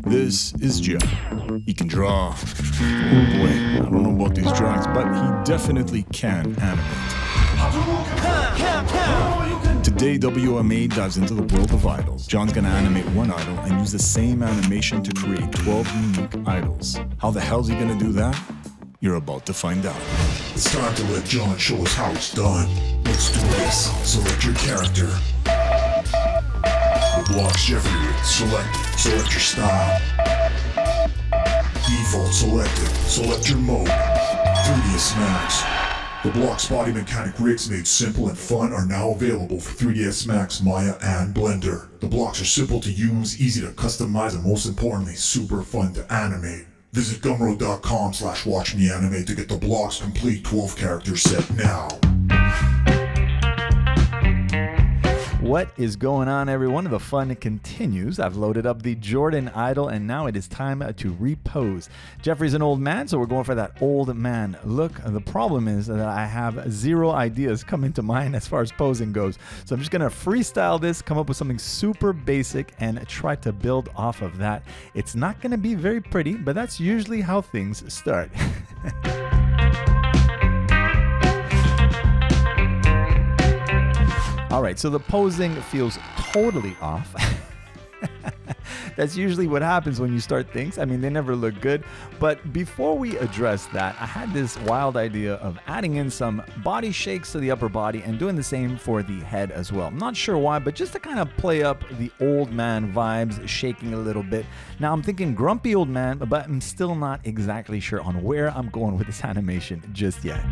This is Jeff. He can draw. Oh boy, I don't know about these drawings, but he definitely can animate. Today, WMA dives into the world of idols. John's gonna animate one idol and use the same animation to create 12 unique idols. How the hell's he gonna do that? You're about to find out. It's time to let John show us how it's done. Let's do this. Select your character. The blocks Jeffrey selected. Select your style. Default selected. Select your mode. 3ds Max. The blocks body mechanic rigs made simple and fun are now available for 3ds Max, Maya, and Blender. The blocks are simple to use, easy to customize, and most importantly, super fun to animate. Visit gumroad.com/watchmeanimate to get the blocks complete 12 character set now. What is going on, everyone? The fun continues. I've loaded up the Jordan idol, and now it is time to repose. Jeffrey's an old man, so we're going for that old man look. The problem is that I have zero ideas coming to mind as far as posing goes. So I'm just going to freestyle this, come up with something super basic, and try to build off of that. It's not going to be very pretty, but that's usually how things start. All right, so the posing feels totally off. That's usually what happens when you start things. I mean, they never look good. But before we address that, I had this wild idea of adding in some body shakes to the upper body and doing the same for the head as well. I'm not sure why, but just to kind of play up the old man vibes, shaking a little bit. Now, I'm thinking grumpy old man, but I'm still not exactly sure on where I'm going with this animation just yet.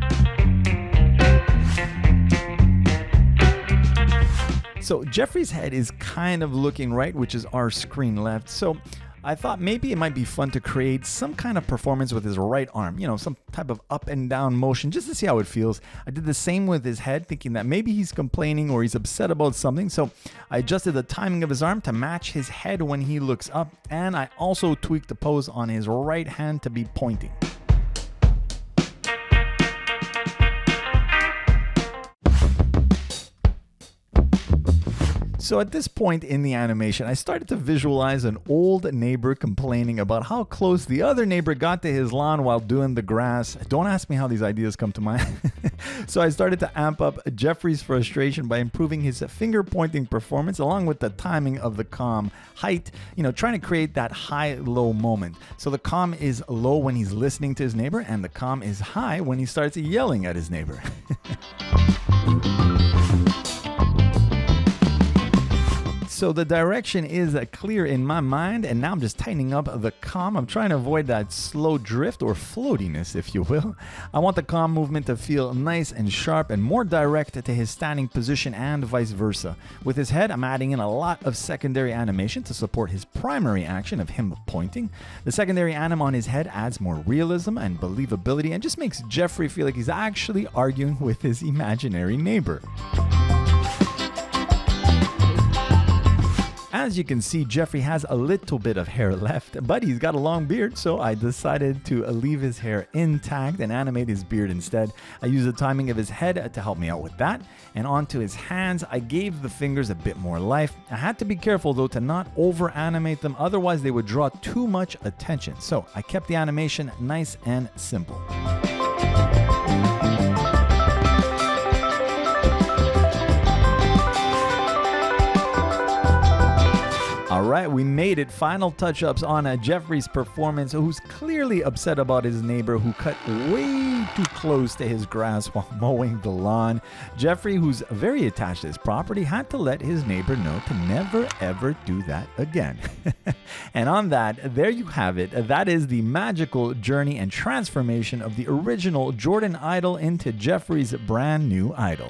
So Jeffrey's head is kind of looking right, which is our screen left. So I thought maybe it might be fun to create some kind of performance with his right arm, some type of up and down motion just to see how it feels. I did the same with his head, thinking that maybe he's complaining or he's upset about something. So I adjusted the timing of his arm to match his head when he looks up. And I also tweaked the pose on his right hand to be pointing. So at this point in the animation, I started to visualize an old neighbor complaining about how close the other neighbor got to his lawn while doing the grass. Don't ask me how these ideas come to mind. So I started to amp up Jeffrey's frustration by improving his finger pointing performance along with the timing of the calm height, trying to create that high-low moment. So the calm is low when he's listening to his neighbor, and the calm is high when he starts yelling at his neighbor. So the direction is clear in my mind, and now I'm just tightening up the calm. I'm trying to avoid that slow drift or floatiness, if you will. I want the calm movement to feel nice and sharp and more direct to his standing position and vice versa. With his head, I'm adding in a lot of secondary animation to support his primary action of him pointing. The secondary anim on his head adds more realism and believability and just makes Jeffrey feel like he's actually arguing with his imaginary neighbor. As you can see, Jeffrey has a little bit of hair left, but he's got a long beard, so I decided to leave his hair intact and animate his beard instead. I used the timing of his head to help me out with that, and onto his hands, I gave the fingers a bit more life. I had to be careful though to not over-animate them, otherwise they would draw too much attention. So I kept the animation nice and simple. All right, we made it. Final touch-ups on Jeffrey's performance, who's clearly upset about his neighbor who cut way too close to his grass while mowing the lawn. Jeffrey, who's very attached to his property, had to let his neighbor know to never ever do that again. And on that, there you have it. That is the magical journey and transformation of the original Jordan idol into Jeffrey's brand new idol.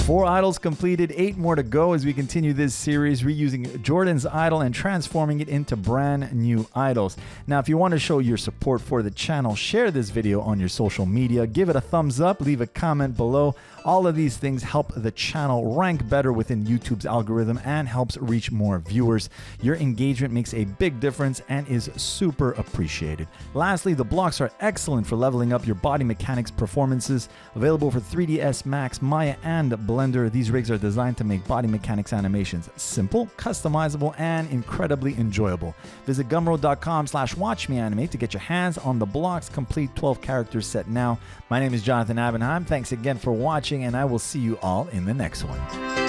4 idols completed, 8 more to go as we continue this series reusing Jordan's idol and transforming it into brand new idols. Now, if you want to show your support for the channel, share this video on your social media, give it a thumbs up, leave a comment below. All of these things help the channel rank better within YouTube's algorithm and helps reach more viewers. Your engagement makes a big difference and is super appreciated. Lastly, the blocks are excellent for leveling up your body mechanics performances, available for 3ds Max, Maya, and Blender. Blender, these rigs are designed to make body mechanics animations simple, customizable, and incredibly enjoyable. Visit gumroad.com/watchmeanimate to get your hands on the Block's complete 12-character set now. My name is Jonathan Abenheim. Thanks again for watching, and I will see you all in the next one.